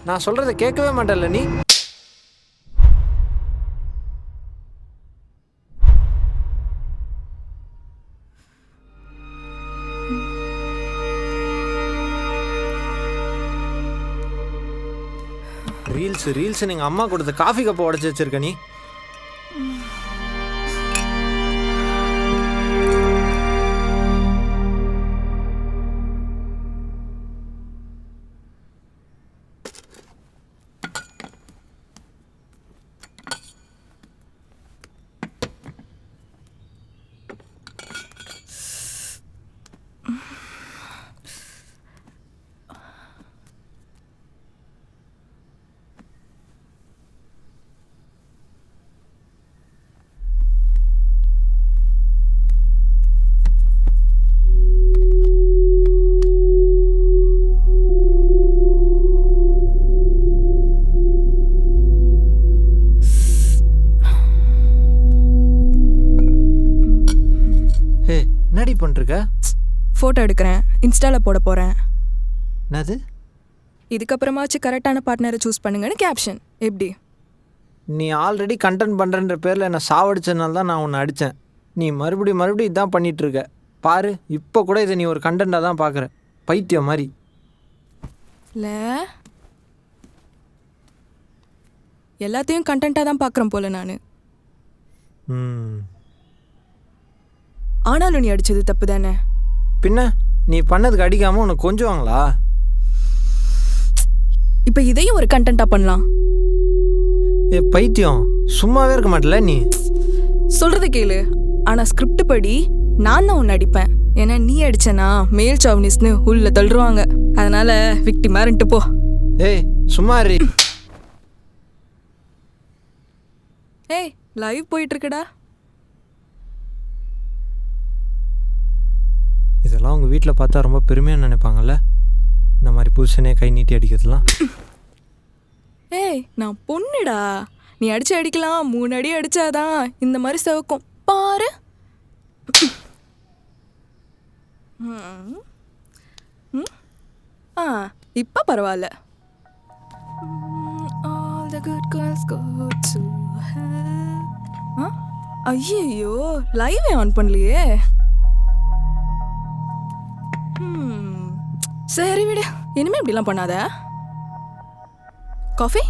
நான் சொல்கிறத கேட்கவே மாட்டேன்ல நீ. ரீல்ஸ் நீங்கள் அம்மா கொடுத்த காஃபி கப்பை உடச்சி வச்சிருக்க நீ. என்னடி பண்ணிருக்க? ஃபோட்டோ எடுக்கிறேன், இன்ஸ்டாவில் போட போகிறேன். என்னது? இதுக்கப்புறமாச்சு கரெக்டான பார்ட்னரை சூஸ் பண்ணுங்கன்னு கேப்ஷன். எப்படி? நீ ஆல்ரெடி கண்டென்ட் பண்ணுறன்ற பேரில் என்னை சாவடிச்சதுனால தான் நான் உன்னை அடித்தேன். நீ மறுபடியும் இதான் பண்ணிகிட்ருக்க பாரு. இப்போ கூட இதை நீ ஒரு கண்டென்ட்டாக தான் பார்க்குற, பைத்தியம் மாதிரி. இல்லை, எல்லாத்தையும் கண்டென்ட்டாக தான் பார்க்குறேன் போல நான். ஆனாலும் நீ அடித்தது தப்பு தானே? பின்ன நீ பண்ணதுக்கு அடிக்காமல் உனக்கு கொஞ்சுவாங்களா? இப்போ இதையும் ஒரு கண்டென்ட்டாக பண்ணலாம். ஏ பைத்தியம், சும்மாவே இருக்க மாட்டல நீ. சொல்கிறத கேளு. ஆனால் ஸ்கிரிப்ட் படி நான் தான் உன்னை அடிப்பேன். ஏன்னா நீ அடிச்சனா மேல் சாவனிஸ்னு உள்ள தள்ளுருவாங்க. அதனால விக்டிமா இருந்துட்டு போ. ஏய் சும்மா இரு. ஏய் லைவ் போயிட்டுருக்குடா. இதெல்லாம் உங்கள் வீட்டில் பார்த்தா ரொம்ப பெருமையாக நினைப்பாங்கல்ல, இந்த மாதிரி புருஷனே கை நீட்டி அடிக்கிறதுலாம். ஏய் நான் பொண்ணுடா. நீ அடிச்சு அடிக்கலாம், 3 அடி அடிச்சாதான் இந்த மாதிரி செவக்கும் பாரு. இப்போ பரவாயில்ல. ஐயோ லைவே ஆன் பண்ணலையே. சரி விடு, இனிமே இப்படிலாம் பண்ணாத. காஃபி?